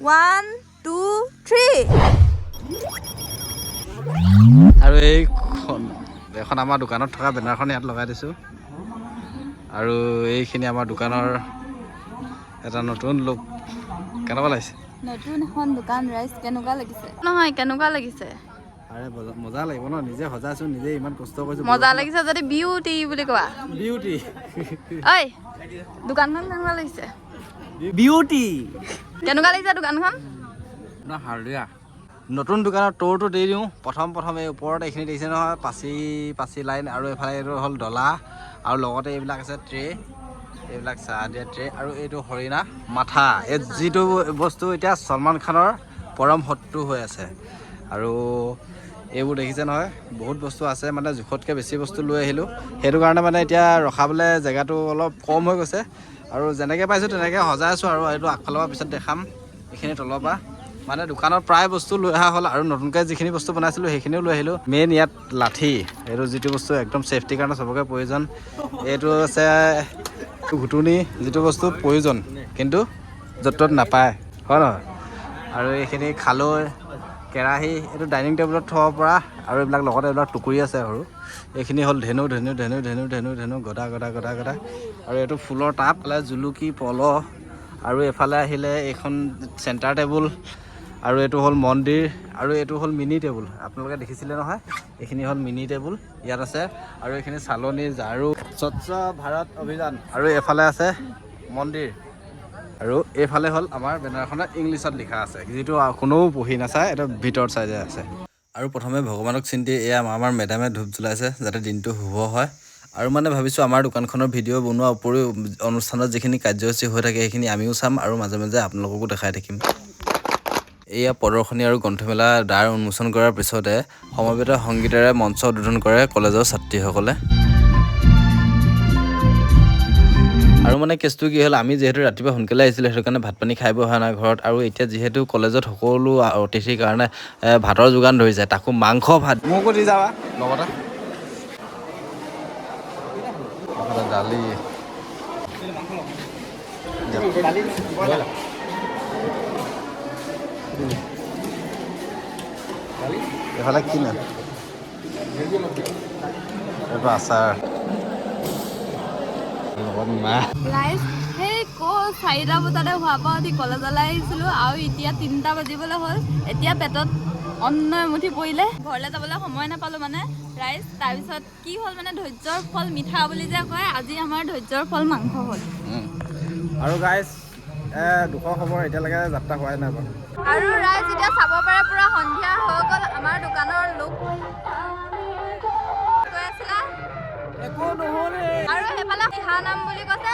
1 2 3 আৰু এখন আমাৰ দোকানত থকা বেনাৰখন ইয়াত লগাই দিছোঁ আৰু এইখিনি আমাৰ দোকানৰ এটা নতুন লুক কেনেকুৱা লাগিছে নতুন এখন দোকান ৰাইজ কেনেকুৱা লাগিছে নহয় কেনেকুৱা লাগিছে আৰে মজা লাগিব ন নিজে সজাইছো নিজে ইমান কষ্ট কৰিছো মজা লাগিছে যদি বিউটি বুলি কোৱা বিউটি ঐ দোকানখন কেনেকুৱা লাগিছে বিউটি কেনেকুৱা লাগিছে দোকানখন না হালধীয়া নতুন দোকানৰ ট'ৰটো দি দিওঁ প্ৰথম এই ওপৰত এইখিনি দেখিছে নহয় পাচি লাইন আৰু এইফালে এইটো হ'ল ডলা আৰু লগতে এইবিলাক আছে ট্ৰে এইবিলাক চাহ দিয়া ট্ৰে আৰু এইটো হৰিণা মাথা এই যিটো বস্তু এতিয়া সলমান খানৰ পৰম শত্ৰু হৈ আছে আৰু এইবোৰ দেখিছে নহয় বহুত বস্তু আছে মানে জোখতকৈ বেছি বস্তু লৈ আহিলোঁ সেইটো কাৰণে মানে এতিয়া ৰখাবলৈ জেগাটো অলপ কম হৈ গৈছে আৰু যেনেকৈ পাইছোঁ তেনেকৈ সজাই আছোঁ আৰু এইটো আগফালৰ পৰা পিছত দেখাম এইখিনি তলৰ পৰা মানে দোকানত প্ৰায় বস্তু লৈ অহা হ'ল আৰু নতুনকৈ যিখিনি বস্তু বনাইছিলোঁ সেইখিনিও লৈ আহিলোঁ মেইন ইয়াত লাঠি এইটো যিটো বস্তু একদম ছেফটিৰ কাৰণে চবকে প্ৰয়োজন এইটো আছে ঘুটুনি যিটো বস্তু প্ৰয়োজন কিন্তু য'ত ত'ত নাপায় হয় নহয় আৰু এইখিনি খালৈ কেৰাহী এইটো ডাইনিং টেবুলত থ'ব পৰা আৰু এইবিলাক লগতে এইবিলাক টুকুৰি আছে আৰু এইখিনি হ'ল ধেনু গদা আৰু এইটো ফুলৰ টাব জুলুকি পল আৰু এইফালে আহিলে এইখন চেণ্টাৰ টেবুল আৰু এইটো হ'ল মন্দিৰ আৰু এইটো হ'ল মিনি টেবুল আপোনালোকে দেখিছিলে নহয় এইখিনি হ'ল মিনি টেবুল ইয়াত আছে আৰু এইখিনি চালনী ঝাৰু স্বচ্ছ ভাৰত অভিযান আৰু এইফালে আছে মন্দিৰ আৰু এইফালে হ'ল আমাৰ বেনাৰখনত ইংলিছত লিখা আছে যিটো কোনেও পঢ়ি নাচায় এইটো ভিতৰত চাইজে আছে আৰু প্ৰথমে ভগৱানক চিন্তি এয়া আমাৰ মেডামে ধূপ জ্বলাইছে যাতে দিনটো শুভ হয় আৰু মানে ভাবিছোঁ আমাৰ দোকানখনৰ ভিডিঅ' বনোৱাৰ উপৰিও অনুষ্ঠানত যিখিনি কাৰ্যসূচী হৈ থাকে সেইখিনি আমিও চাম আৰু মাজে মাজে আপোনালোককো দেখাই থাকিম এয়া প্ৰদৰ্শনী আৰু গ্ৰন্থমেলা দ্বাৰ উন্মোচন কৰাৰ পিছতে সমবেত সংগীতেৰে মঞ্চ উদ্বোধন কৰে কলেজৰ ছাত্ৰীসকলে আৰু মানে কেছটো কি হ'ল আমি যিহেতু ৰাতিপুৱা সোনকালে আহিছিলোঁ সেইটো কাৰণে ভাত পানী খাই বৈ অহা নাই ঘৰত আৰু এতিয়া যিহেতু কলেজত সকলো অতিথিৰ কাৰণে ভাতৰ যোগান ধৰিছে তাকো মাংস ভাত মোকো দি যাবা লগতে দালি এইফালে কি না এইটো আচাৰ ৰাইজ সেই ক'ত 4টা বজাতে হোৱাৰ পৰা উঠি কলেজলৈ আহিছিলোঁ আৰু এতিয়া 3টা বাজিবলৈ হ'ল এতিয়া পেটত অন্ন এমুঠি পৰিলে ঘৰলৈ যাবলৈ সময় নাপালোঁ মানে ৰাইজ তাৰপিছত কি হ'ল মানে ধৈৰ্য্যৰ ফল মিঠা বুলি যে কয় আজি আমাৰ ধৈৰ্য্যৰ ফল মাংস হ'ল আৰু গাইজ দুখৰ খবৰ এতিয়ালৈকে যাত্ৰা হোৱাই নাই বাৰু আৰু ৰাইজ এতিয়া চাব পাৰে পুৰা সন্ধিয়া হৈ গ'ল আমাৰ দোকানৰ লোক কৈ আছিলা একো নহ'লে আৰু সেইফালে দিহা নাম বুলি কৈছে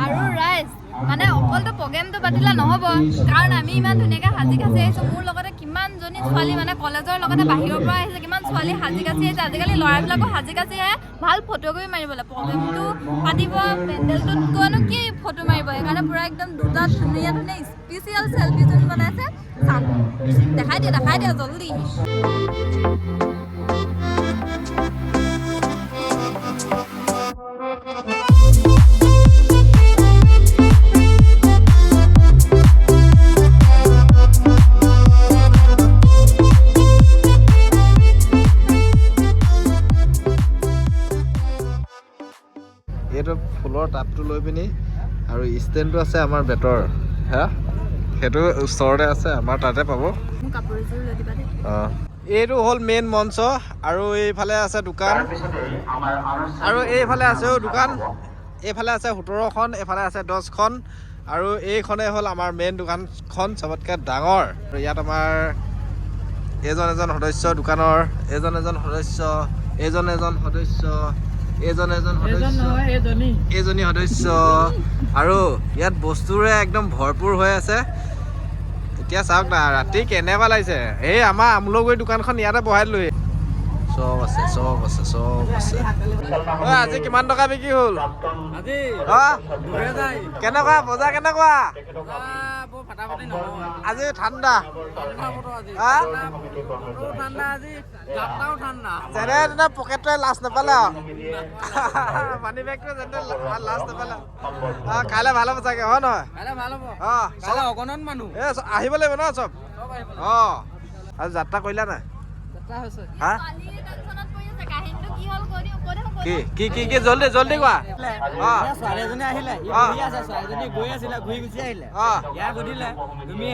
আৰু ৰাইজ মানে অকলটো প্ৰগ্ৰেমটো পাতিলে নহ'ব কাৰণ আমি ইমান ধুনীয়াকৈ সাজি কাচি আহিছোঁ মোৰ লগতে কিমানজনী ছোৱালী মানে কলেজৰ লগতে বাহিৰৰ পৰা আহিছে কিমান ছোৱালী সাজি কাচি আহিছে আজিকালি ল'ৰাবিলাকো সাজি কাচি আহে ভাল ফটোকপি মাৰিবলৈ প্ৰগ্ৰেমটো পাতিব পেণ্ডেলটোত গৈনো কি ফটো মাৰিব সেইকাৰণে পূৰা একদম দুটা ধুনীয়া স্পেচিয়েল চেল্ফি যোন বনাইছে চাম দেখাই দিয়া জল্দি এইটো ফুলৰ টাবটো লৈ পিনি আৰু ষ্টেণ্ডটো আছে আমাৰ বেটৰ হা সেইটো ওচৰতে আছে আমাৰ তাতে পাব মোৰ কাপোৰ এযোৰ লৈ দিবা দেই অঁ এইটো হ'ল মেইন মঞ্চ আৰু এইফালে আছে দোকান আৰু এইফালে আছেও দোকান এইফালে আছে 17খন এইফালে আছে 10খন আৰু এইখনে হ'ল আমাৰ মেইন দোকানখন চবতকৈ ডাঙৰ আৰু ইয়াত আমাৰ এজন সদস্য দোকানৰ এজন সদস্য এইজনী সদস্য আৰু ইয়াত বস্তুৰে একদম ভৰপূৰ হৈ আছে এতিয়া চাওক না ৰাতি কেনেকুৱা লাগিছে এই আমাৰ আমুলগুৰি দোকানখন ইয়াতে বহাই দিলোঁ চব আছে চব আছে চব আছে ঐ আজি কিমান টকা বিক্ৰী হ'ল আজি কেনেকুৱা বজাৰ কেনেকুৱা বৰ ফাটাফাটি নহয় আজি ঠাণ্ডা ঠাণ্ডা আজি যাত্ৰাও ঠাণ্ডা যেনে তেনে পকেটটোৱে লাজ নাপালে মানি বেগটোৱে যেনে লাজ নাপালে কাইলৈ ভাল হ'ব চাগে হয় নহয় কাইলৈ ভাল হ'ব চব অগণন মানুহ আহিব লাগিব ন চব আৰু যাত্ৰা কৰিলা নাই যাত্ৰা হৈছে হা ছোৱালীৰ টেনচনত পৰি আছে কাহিনীটো কি হ'ল কৈ দিওঁ কি জল্দি জল্দি কোৱা ছোৱালী এজনী আহিলে ঘূৰি আছে ছোৱালীজনী গৈ আছিলে ঘূৰি গুচি আহিলে ইয়াক সুধিলে তুমি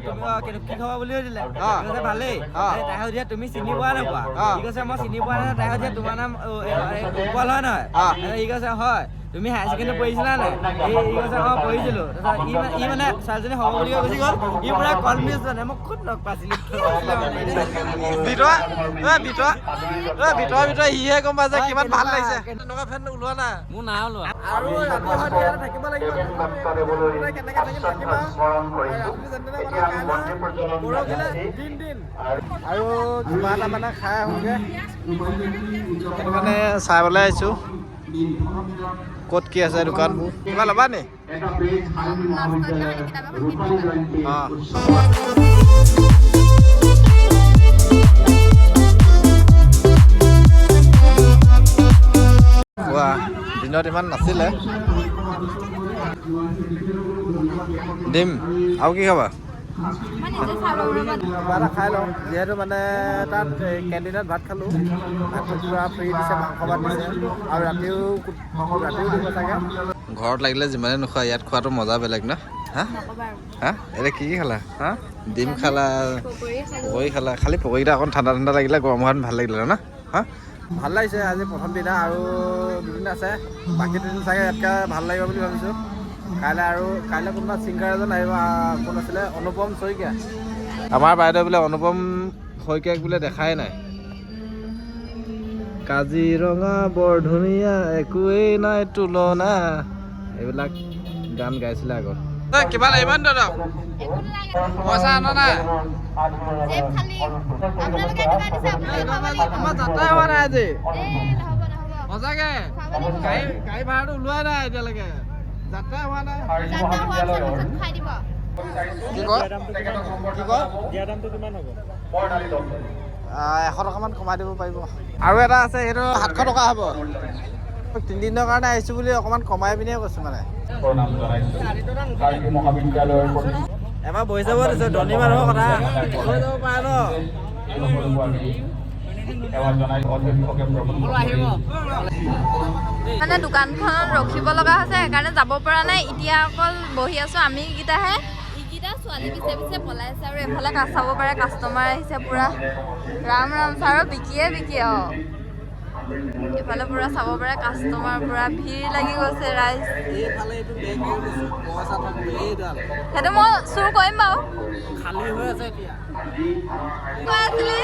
তুমি কি খবৰ বুলি সুধিলে কৈছে ভালেই তাই সুধিলে তুমি চিনি পোৱা নোপোৱা সি কৈছে মই চিনি পোৱা নাই তাই সুধিলে তোমাৰ নাম উৎপল হয় নহয় সি কৈছে হয় তুমি হায়াৰ ছেকেণ্ডেৰী পঢ়িছিলা নাই ই কৈছে পঢ়িছিলো তাৰপিছত ই মানে ছোৱালীজনী হ'ব বুলি গুচি গ'ল ই পুৰা কনফিউজ মানে মোক ক'ত লগ পাইছিলো ভিতৰত সিহে গম পাইছে কিমান ভাল লাগিছে তেনেকুৱা ফেন ওলোৱা নাই মোৰ নাই ওলোৱা আৰু ৰাতি হয়তো ইয়াতে থাকিব লাগিব কেনেকে থাকিম আৰু কিবা এটা মানে খাই আহোঁগৈ সেইটো মানে চাবলৈ আহিছোঁ ক'ত কি আছে দোকানবোৰ কিবা ল'বা নি দিনত ইমান নাছিলে দিম আৰু কি খাবা কিবা এটা খাই লওঁ যিহেতু মানে তাত কেণ্টিনত ভাত খালোঁ ভাতটো পুৰা ফ্ৰী দিছে মাংস ভাত দিছে আৰু ৰাতিও দিব চাগে ঘৰত লাগিলে যিমানে নোখোৱা ইয়াত খোৱাটো মজা বেলেগ ন হা এতিয়া কি খালা হা ডিম খালা পকৰি খালা খালি পকৰিকেইটা অকণ ঠাণ্ডা ঠাণ্ডা লাগিলে গৰম হোৱাত ভাল লাগিলে ন হা ভাল লাগিছে আজি প্ৰথম দিনা আৰু দুদিন আছে বাকী দুদিন চাগে ইয়াতকৈ ভাল লাগিব বুলি ভাবিছোঁ কাইলৈ কোনোবা ছিংগাৰ এজন আহিব কোন আছিলে অনুপম শইকীয়া আমাৰ বাইদেউ বোলে অনুপম শইকীয়াক বোলে দেখাই নাই কাজিৰঙা বৰ ধুনীয়া একোৱেই নাই তুলনা এইবিলাক গান গাইছিলে আগত কিবা লাগিব নি দাদা পইচা আনা নাই আমাৰ যাত্ৰাই হোৱা নাই আজি সঁচাকে গাড়ী ভাড়াটো ওলোৱাই নাই এতিয়ালৈকে যাত্ৰাই হোৱা নাই কি কয় 100 টকামান কমাই দিব পাৰিব আৰু এটা আছে সেইটো 700 টকা হ'ব 3 দিনৰ কাৰণে আহিছোঁ বুলি অকণমান কমাই পিনে কৈছোঁ মানে এবাৰ বহি যাব দিছে ধনী মানুহৰ কথা হৈ যাব পাৰে ন মানে দোকানখনত ৰখিব লগা হৈছে সেইকাৰণে যাব পৰা নাই এতিয়া অকল বহি আছোঁ আমি কেইটাহে ইকেইটা ছোৱালী পিছে পিছে পলাইছে আৰু এফালে চাব পাৰে কাষ্টমাৰ আহিছে পুৰা ৰাম ৰাম ছাৰো বিকিয়ে এইফালে পুৰা চাব পাৰে কাষ্টমাৰ পুৰা ভিৰ লাগি গৈছে ৰাইজ সেইটো মই চুৰ কৰিম বাৰু খালী হৈ আছে এতিয়া কৈ আছিলি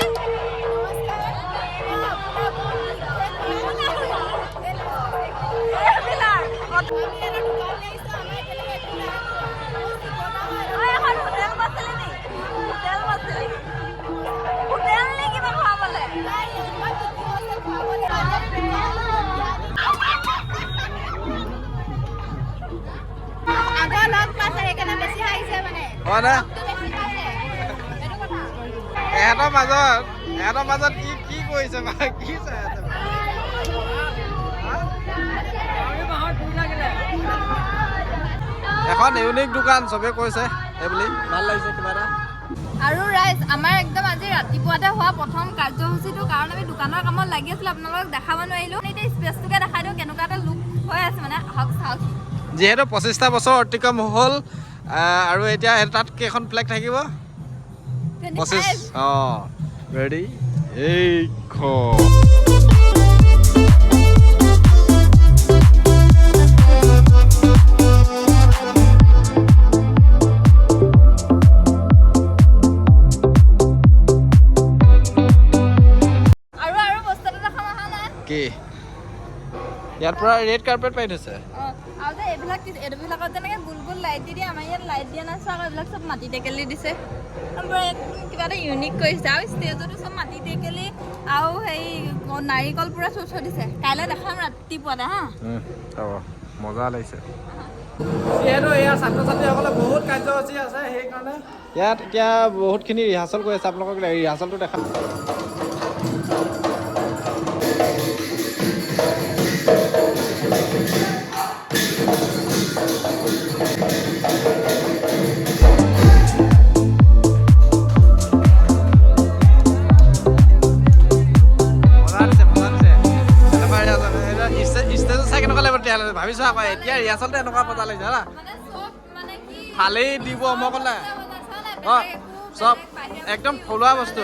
এহঁতৰ মাজত কি কৰিছে কি চাই আছে এখন ইউনিক দোকান চবে কৈছে এইবুলি ভাল লাগিছে কিবা এটা আৰু ৰাইজ আমাৰ একদম আজি ৰাতিপুৱাতে হোৱা প্ৰথম কাৰ্যসূচীটো কাৰণ আমি দোকানৰ কামত লাগি আছিলোঁ আপোনালোকক দেখাব নোৱাৰিলোঁ এতিয়া স্পেচটোকে দেখাই দিওঁ কেনেকুৱা এটা লুক হৈ আছে মানে আহক চাওক যিহেতু 25টা বছৰ অতিক্ৰম হ'ল আৰু এতিয়া তাত কেইখন ফ্লেগ থাকিব 25 ৰেডি এইখন কি ইয়াৰ পৰা ৰেড কাৰ্পেট পাই থৈছে আৰু যে এইবিলাকত যেনেকৈ গোল গোল লাইট দি দিয়ে আমাৰ ইয়াত লাইট দিয়া নাছিল আকৌ এইবিলাক চব মাটি টেকেলি দিছে কিবা এটা ইউনিক কৰিছে আৰু ষ্টেজতো চব মাটি টেকেলি আৰু হেৰি নাৰিকল পুৰা চুচ দিছে কাইলৈ দেখাম ৰাতিপুৱাতে হা হ'ব মজা লাগিছে যিহেতু ইয়াৰ ছাত্ৰ ছাত্ৰীসকলে বহুত কাৰ্যসূচী আছে সেইকাৰণে ইয়াত এতিয়া বহুতখিনি ৰিহাৰ্চেল কৰি আছে আপোনালোকক ৰিহাৰ্চেলটো দেখাম ভাবিছো আকৌ এতিয়া ৰিহাৰ্চেলটো এনেকুৱা মজা লাগিছে না ভালেই দিব মই ক'লে অঁ চব একদম থলুৱা বস্তু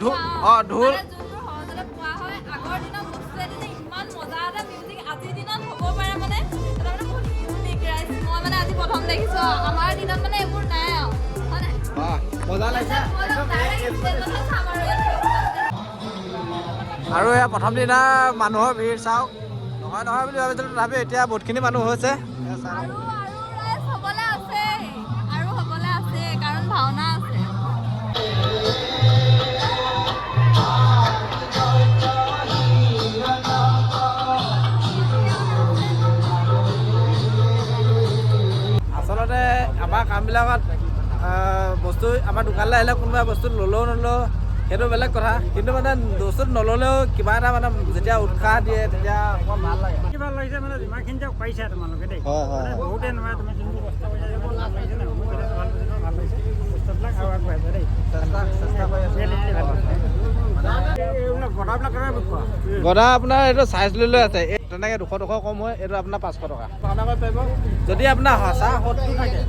ঢোল প্ৰথম দেখিছো আমাৰ দিনত মানে এইবোৰ নাই মজা লাগিছে আৰু এয়া প্ৰথম দিনা মানুহৰ ভিৰ চাওক নহয় বুলি ভাবিছিলো তথাপি এতিয়া বহুতখিনি মানুহ হৈছে আৰু হ'বলৈ আছে কাৰণ ভাওনা আছে আচলতে আমাৰ কামবিলাকত বস্তু আমাৰ দোকানলৈ আহিলে কোনোবা বস্তু ল'লেও নলওঁ সেইটো বেলেগ কথা কিন্তু মানে বস্তুটো নল'লেও কিবা এটা মানে যেতিয়া উৎসাহ দিয়ে তেতিয়া অকণমান ভাল লাগে কি ভাল লাগিছে মানে যিমানখিনি যে পাৰিছা তোমালোকে দেই হয় বহুতে নহয় তুমি যোনটো কষ্ট কৰিছা যে ভাল লাগিছে ন মোৰ এতিয়া ভাল লাগিছে বস্তুবিলাক আৰু আগবাঢ়িছে দেই চেষ্টা কৰি আছোঁ এইবিলাক গদাবিলাক কেনেকৈ খোৱা গদা আপোনাৰ এইটো চাইজ লৈ আছে তেনেকৈ 200 কম হয় এইটো আপোনাৰ 500 টকা ভাওনা কৰিব পাৰিব যদি আপোনাৰ সঁচা সৎটো থাকে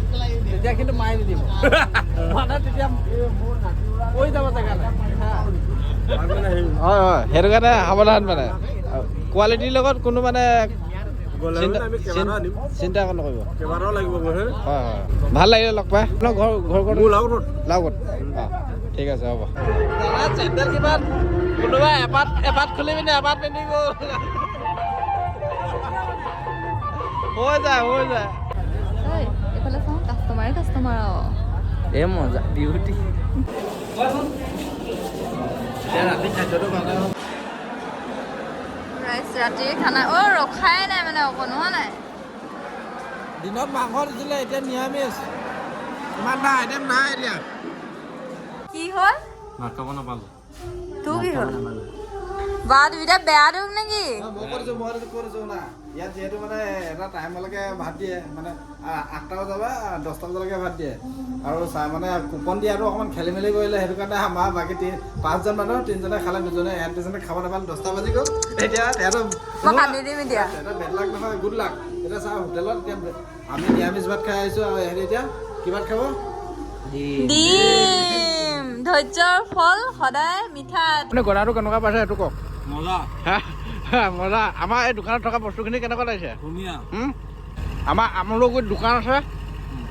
তেতিয়া কিন্তু মাৰি নিদিব মানে তেতিয়া কৈ যাব জেগালৈ হয় সেইটো কাৰণে সাৱধান মানে কোৱালিটিৰ লগত কোনো মানে চিন্তা নকৰিব কেইবাটাও লাগিব হয় ভাল লাগিলে লগ পাই আপোনাৰ ঘৰ লাগত অঁ ঠিক আছে হ'ব চেণ্ডেল কিমান কোনোবা এপাত খুলি পিনে এপাত পিন্ধি গ'ল হৈ যায় এইফালে চাওঁ কাষ্টমাৰ এই মজা বিউটি ৰাতি খাদ্যটো ভাল ৰাতিৰ খানা ৰখাই নাই মানে অকণো হোৱা নাই দিনত মাংস দিছিলে এতিয়া নিৰামিষ ইমান নাই আইটেম নাই এতিয়া কি হ'ল ভাত খাব নাপালো তোৰ কি হ'ল বা দুইটা বেয়া দিওঁ নেকি মই কৰিছোঁ না ইয়াত যিহেতু মানে এটা টাইমলৈকে ভাত দিয়ে মানে 8টা বজাৰ পৰা 10টা বজালৈকে ভাত দিয়ে আৰু মানে কুপন দিয়াটো অকণমান খেলি মেলি কৰিলে সেইটো কাৰণে আমাৰ বাকী 5জন মানুহ 3জনে খালে 2জনে এহেঁত 2জনে খাব নাপালে 10টা বাজি গ'ল এতিয়া সিহঁতৰ মই কান্দি দিম এতিয়া এটা বেড লাক নহয় গুড লাক এতিয়া চাওঁ হোটেলত এতিয়া আমি নিৰামিষ ভাত খাই আহিছোঁ আৰু সিহঁতি এতিয়া কি ভাত খাব ডিম ধৈৰ্য্যৰ ফল সদায় মিঠা আপুনি গড়াটো কেনেকুৱা পাইছে সেইটো কওক মজা মজা আমাৰ এই দোকানত থকা বস্তুখিনি কেনেকুৱা লাগিছে ধুনীয়া আমাৰ আমুলগুৰিত দোকান আছে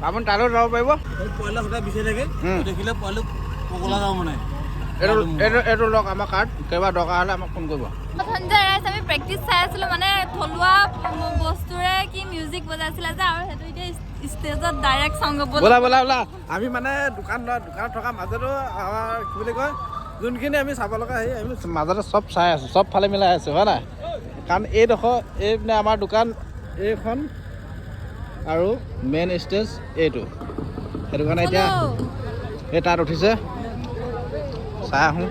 আপুনি তালৈও যাব পাৰিব পইলা সদায় বিচাৰি থাকে দেখিলে পইলা পগলা যাওঁ মানে এইটো লওক আমাৰ কাৰ্ড কিবা দৰকাৰ হ'লে আমাক ফোন কৰিব সঞ্জয় ৰাইজ আমি প্ৰেক্টিচ চাই আছিলোঁ মানে থলুৱা বস্তুৰে কি মিউজিক বজাইছিলে যে আৰু সেইটো এতিয়া ষ্টেজত ডাইৰেক্ট চাওঁ ব'লা আমি মানে দোকানত থকা মাজতো আমাৰ কি বুলি কয় যোনখিনি আমি চাব লগা হেৰি আমি মাজতে চব চাই আছোঁ চব ফালে মিলাই আছোঁ হয় নাই কাৰণ এইডোখৰ এইপিনে আমাৰ দোকান এইখন আৰু মেইন ষ্টেজ এইটো সেইটো কাৰণে এতিয়া এই তাত উঠিছে চাই আহোঁ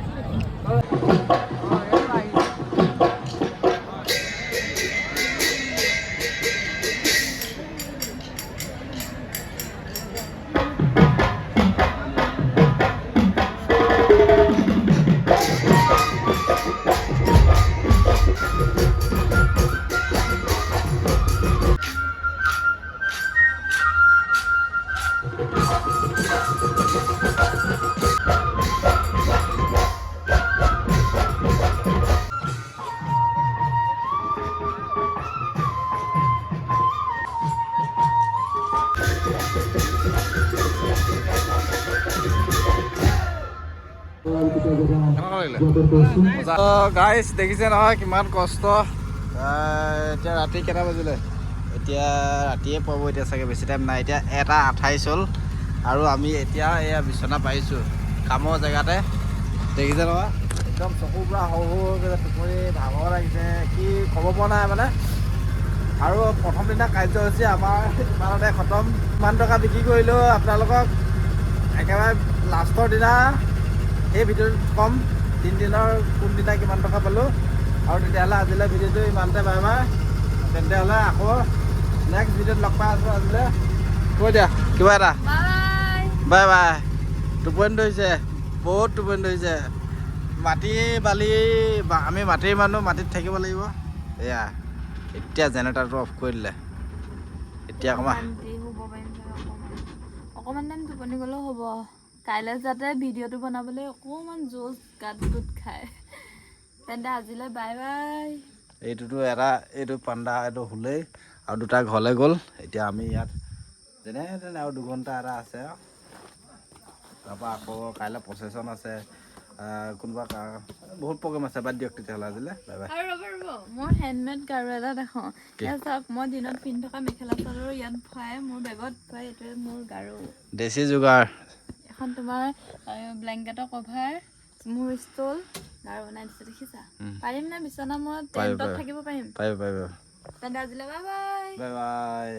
গাইজ দেখিছে নহয় কিমান কষ্ট এতিয়া ৰাতি কেইটা বাজিলে এতিয়া ৰাতিয়ে পাব এতিয়া চাগে বেছি টাইম নাই এতিয়া 1:28 হ'ল আৰু আমি এতিয়া এয়া বিচনা পাৰিছোঁ কামৰ জেগাতে দেখিছে নহয় একদম চকুৰ পৰা সৰু সৰু টোপনি ভাগৰ লাগিছে কি ক'ব পৰা নাই মানে। আৰু প্ৰথম দিনা কাৰ্যসূচী আমাৰ ইমানতে খতম। কিমান টকা বিক্ৰী কৰিলোঁ আপোনালোকক একেবাৰে লাষ্টৰ দিনা সেই ভিডিঅ'টোত ক'ম, 3 দিনৰ কোনদিনা কিমান টকা পালোঁ। আৰু তেতিয়াহ'লে আজিলৈ ভিডিঅ'টো ইমানতে বাই বাই। তেন্তে হ'লে আকৌ নেক্সট ভিডিঅ'ত লগ পাই আছোঁ। আজিলৈ কৈ দিয়া কিবা এটা। Bye bye. টোপনি ধৰিছে, বহুত টোপনি ধৰিছে। মাটি বালি আমি মাটিৰ মানুহ, মাটিত থাকিব লাগিব। এয়া এতিয়া জেনেৰেটাৰটো অফ কৰি দিলে। এতিয়া অকণমান টাইম টোপনি গ'লেও হ'ব। কাইলৈ যাতে ভিডিঅ'টো বনাবলৈ অকণমান জোচ গাটোত খায়। তেন্তে আজিলৈ বাই বাই। এইটোতো এটা, এইটো পাণ্ডা এইটো শুলেই আৰু দুটা ঘৰলৈ গ'ল। এতিয়া আমি ইয়াত যেনে তেনে আৰু 2 ঘণ্টা এটা আছে আৰু তাৰপৰা আকৌ কাইলৈ প্ৰচেশ্যন আছে, কোনোবা বহুত প্ৰগ্ৰেম আছে। বাদ দিয়ক তেতিয়াহ'লে আজিলৈ বাই বাই। আৰু ৰ'ব মোৰ হেণ্ডমেড গাৰু এটা দেখাওঁ। ইয়াত চাওক, মই দিনত পিন্ধি থকা মেখেলা চাদৰ ইয়াত ভৰাই মোৰ বেগত ভৰাই, এইটোৱে মোৰ গাৰু। দেশী যোগাৰ। এখন তোমাৰ ব্লেংকেটৰ কভাৰ, মোৰ ষ্টল, গাৰু বনাই দিছে দেখিছা। পাৰিম নে বিচনা মূৰত টেণ্টত থাকিব পাৰিম? পাৰিব। তেন্তে আজিলৈ বাই বাই। Bye bye.